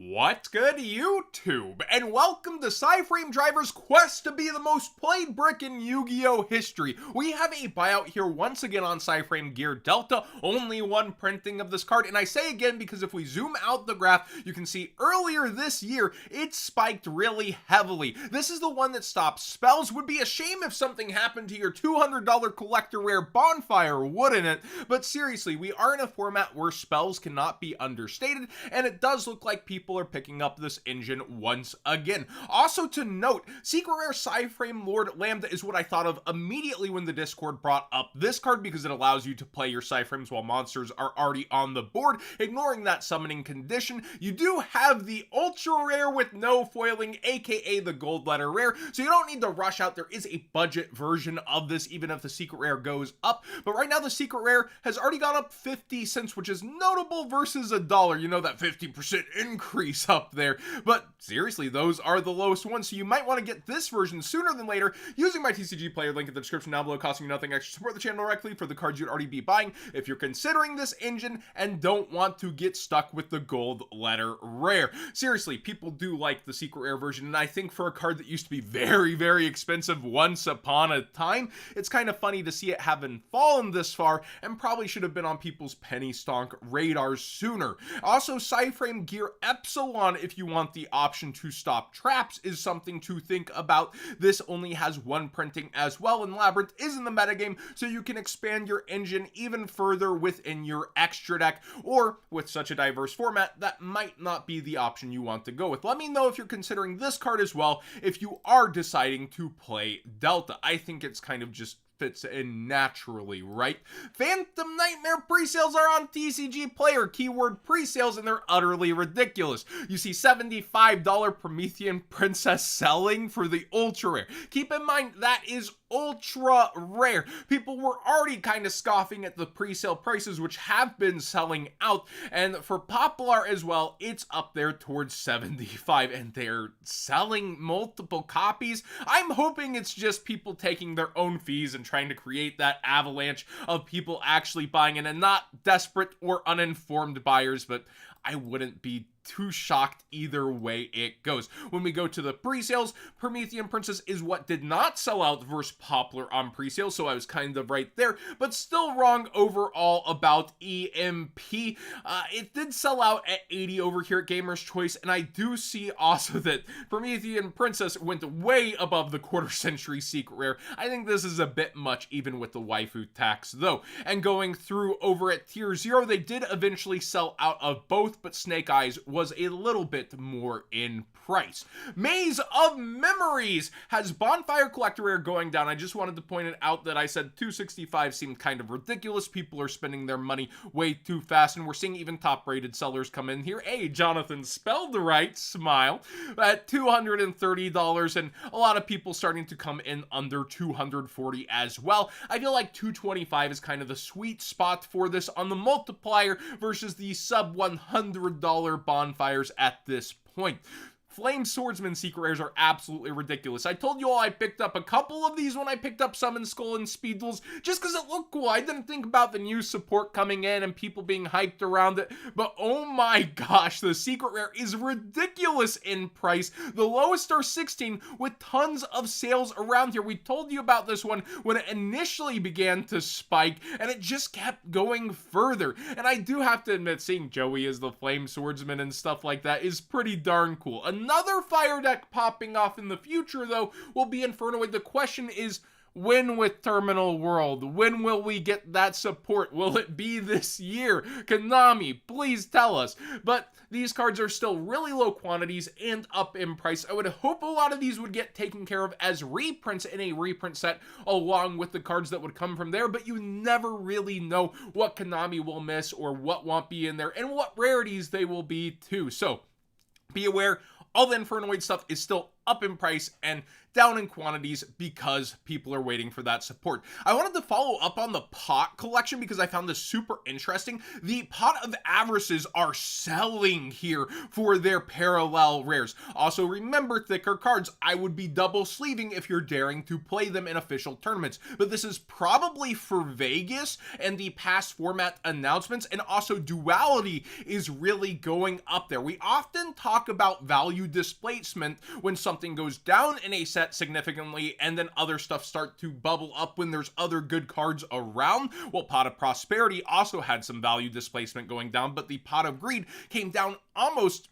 What's good, YouTube? And welcome to Psi-Frame Driver's quest to be the most played brick in Yu-Gi-Oh! History. We have a buyout here once again on Psi-Frame Gear Delta, only one printing of this card, and I say again because if we zoom out the graph, you can see earlier this year, it spiked really heavily. This is the one that stops spells. Would be a shame if something happened to your $200 collector rare Bonfire, wouldn't it? But seriously, we are in a format where spells cannot be understated, and it does look like people are picking up this engine once again. Also to note, Secret Rare Psi-Frame Lord Lambda is what I thought of immediately when the Discord brought up this card because it allows you to play your Psi-Frames while monsters are already on the board, ignoring that summoning condition. You do have the ultra rare with no foiling, aka the gold letter rare, so you don't need to rush out. There is a budget version of this even if the secret rare goes up, but right now the secret rare has already gone up 50 cents, which is notable versus $1. You know, that 50% increase up there, but seriously, those are the lowest ones, so you might want to get this version sooner than later using my TCG player link in the description down below, costing you nothing extra. Support the channel directly for the cards you'd already be buying if you're considering this engine and don't want to get stuck with the gold letter rare. Seriously, people do like the secret rare version, and I think for a card that used to be very, very expensive once upon a time, it's kind of funny to see it having fallen this far and probably should have been on people's penny stonk radars sooner. Also, Psi-Frame Gear Epsilon, if you want the option to stop traps, is something to think about. This only has one printing as well, and Labyrinth is in the metagame, so you can expand your engine even further within your extra deck, or with such a diverse format, that might not be the option you want to go with. Let me know if you're considering this card as well, if you are deciding to play Delta. I think it's kind of just fits in naturally, right? Phantom Nightmare pre-sales are on TCG Player, keyword pre-sales, and they're utterly ridiculous. You see $75 Promethean Princess selling for the ultra rare. Keep in mind that is ultra rare. People were already kind of scoffing at the pre-sale prices, which have been selling out, and for Popular as well, it's up there towards 75, and they're selling multiple copies. I'm hoping it's just people taking their own fees and trying to create that avalanche of people actually buying it and not desperate or uninformed buyers, but I wouldn't be too shocked either way it goes. When we go to the pre-sales, Promethean Princess is what did not sell out versus Popular on pre-sale, so I was kind of right there, but still wrong overall about EMP. It did sell out at 80 over here at Gamer's Choice, and I do see also that Promethean Princess went way above the quarter century secret rare. I think this is a bit much even with the waifu tax though. And going through over at tier 0, they did eventually sell out of both, but Snake Eyes was a little bit more in price. Maze of Memories has Bonfire Collector Rare going down. I just wanted to point it out that I said 265 seemed kind of ridiculous. People are spending their money way too fast, and we're seeing even top-rated sellers come in here. Hey, Jonathan spelled right, smile, at $230, and a lot of people starting to come in under 240 as well. I feel like 225 is kind of the sweet spot for this on the multiplier versus the sub $100 Bonfires at this point. Flame Swordsman secret rares are absolutely ridiculous. I told you all I picked up a couple of these when I picked up Summon Skull and Speed Duels just because it looked cool. I didn't think about the new support coming in and people being hyped around it, but oh my gosh, the secret rare is ridiculous in price. The lowest are 16 with tons of sales around here. We told you about this one when it initially began to spike and it just kept going further. And I do have to admit, seeing Joey as the Flame Swordsman and stuff like that is pretty darn cool. Another fire deck popping off in the future, though, will be Infernoid. The question is, when with Terminal World? When will we get that support? Will it be this year? Konami, please tell us. But these cards are still really low quantities and up in price. I would hope a lot of these would get taken care of as reprints in a reprint set along with the cards that would come from there, but you never really know what Konami will miss or what won't be in there and what rarities they will be too. So be aware, all the Infernoid stuff is still up in price and down in quantities because people are waiting for that support. I wanted to follow up on the pot collection because I found this super interesting. The Pot of Avarices are selling here for their parallel rares. Also, remember, thicker cards. I would be double sleeving if you're daring to play them in official tournaments, but this is probably for Vegas and the past format announcements, and also duality is really going up there. We often talk about value displacement when something goes down in a set significantly and then other stuff start to bubble up when there's other good cards around. Well, Pot of Prosperity also had some value displacement going down, but the Pot of Greed came down almost,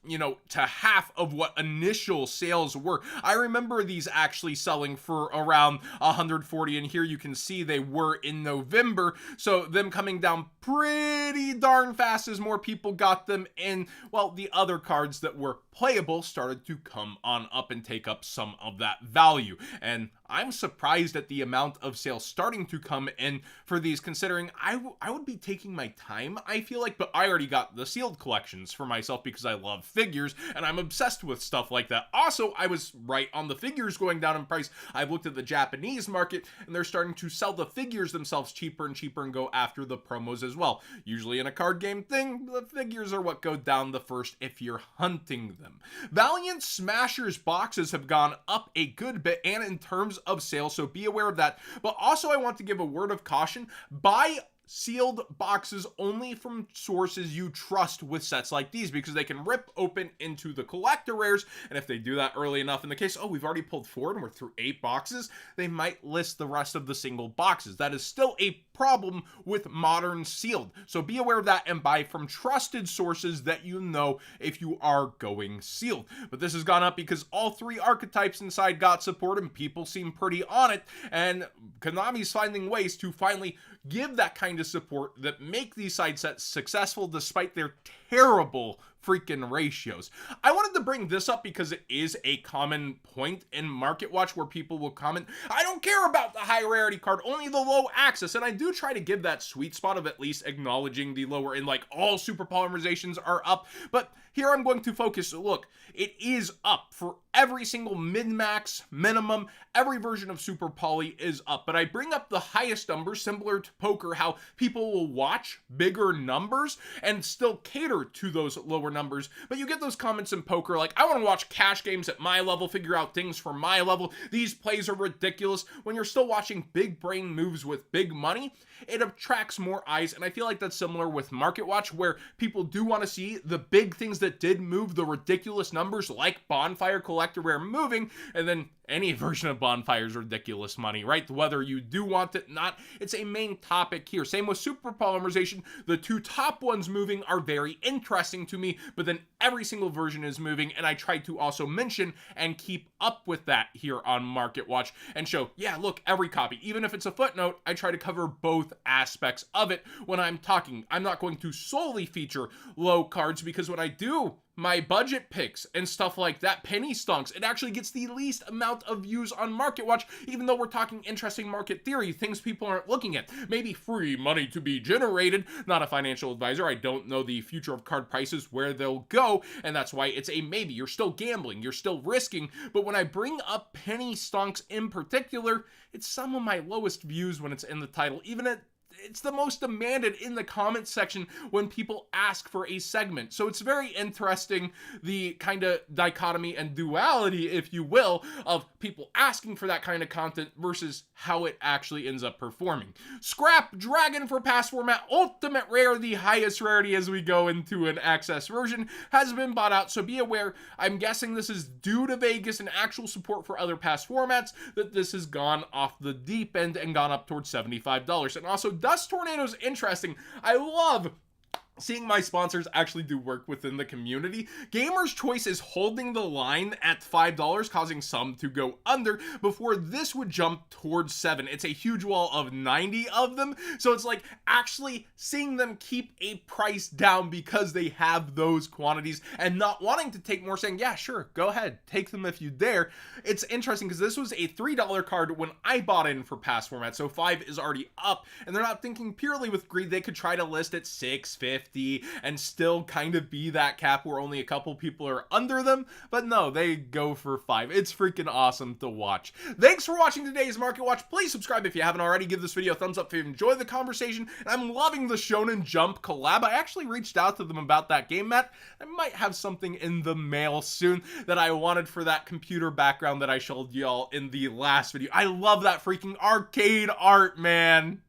to half of what initial sales were. I remember these actually selling for around 140, and here you can see they were in November, so them coming down pretty darn fast as more people got them in. Well, the other cards that were playable started to come on up and take up some of that value, and I'm surprised at the amount of sales starting to come in for these, considering I would be taking my time, I feel like, but I already got the sealed collections for myself because I love figures and I'm obsessed with stuff like that. Also, I was right on the figures going down in price. I've looked at the Japanese market and they're starting to sell the figures themselves cheaper and cheaper and go after the promos as well. Usually in a card game thing, the figures are what go down the first if you're hunting them. Valiant Smashers boxes have gone up a good bit, and in terms of sales, so be aware of that. But also I want to give a word of caution: buy sealed boxes only from sources you trust with sets like these, because they can rip open into the collector rares, and if they do that early enough in the case, we've already pulled 4 and we're through 8 boxes, they might list the rest of the single boxes. That is still a problem with modern sealed, so be aware of that and buy from trusted sources that you know if you are going sealed. But this has gone up because all 3 archetypes inside got support and people seem pretty on it, and Konami's finding ways to finally give that kind of support that make these side sets successful despite their terrible freaking ratios. I wanted to bring this up because it is a common point in Market Watch where people will comment, I don't care about the high rarity card, only the low access. And I do try to give that sweet spot of at least acknowledging the lower end, like all super polymerizations are up. But here I'm going to focus. Look, it is up for every single min-max, minimum, every version of Super Poly is up. But I bring up the highest numbers, similar to poker, how people will watch bigger numbers and still cater to those lower numbers. But you get those comments in poker like, I want to watch cash games at my level, figure out things for my level. These plays are ridiculous. When you're still watching big brain moves with big money, it attracts more eyes. And I feel like that's similar with Market Watch, where people do want to see the big things that did move, the ridiculous numbers like Bonfire Collector Rare moving, and then any version of Bonfire's ridiculous money, right? Whether you do want it or not, it's a main topic here. Same with super polymerization. The 2 top ones moving are very interesting to me, but then every single version is moving, and I try to also mention and keep up with that here on Market Watch and show, yeah, look, every copy, even if it's a footnote, I try to cover both aspects of it when I'm talking. I'm not going to solely feature low cards, because when I do my budget picks and stuff like that, penny stonks, it actually gets the least amount of views on Market Watch, even though we're talking interesting market theory, things people aren't looking at. Maybe free money to be generated. Not a financial advisor. I don't know the future of card prices, where they'll go, and that's why it's a maybe. You're still gambling, you're still risking, but when I bring up penny stonks in particular, it's some of my lowest views when it's in the title, even at it's the most demanded in the comments section when people ask for a segment. So it's very interesting, the kind of dichotomy and duality, if you will, of people asking for that kind of content versus how it actually ends up performing. Scrap Dragon for past format, ultimate rare, the highest rarity as we go into an access version, has been bought out. So be aware, I'm guessing this is due to Vegas and actual support for other past formats, that this has gone off the deep end and gone up towards $75. And also Dust Tornado's interesting. I love seeing my sponsors actually do work within the community. Gamer's Choice is holding the line at $5, causing some to go under before this would jump towards $7. It's a huge wall of 90 of them, so it's like actually seeing them keep a price down because they have those quantities and not wanting to take more, saying, yeah, sure, go ahead, take them if you dare. It's interesting because this was a $3 card when I bought in for past format, so 5 is already up, and they're not thinking purely with greed. They could try to list at $6.50, 50 and still kind of be that cap where only a couple people are under them, but no, they go for 5. It's freaking awesome to watch. Thanks for watching today's Market Watch. Please subscribe if you haven't already. Give this video a thumbs up if you enjoyed the conversation. And I'm loving the Shonen Jump collab. I actually reached out to them about that game, Matt. I might have something in the mail soon that I wanted for that computer background that I showed y'all in the last video. I love that freaking arcade art, man.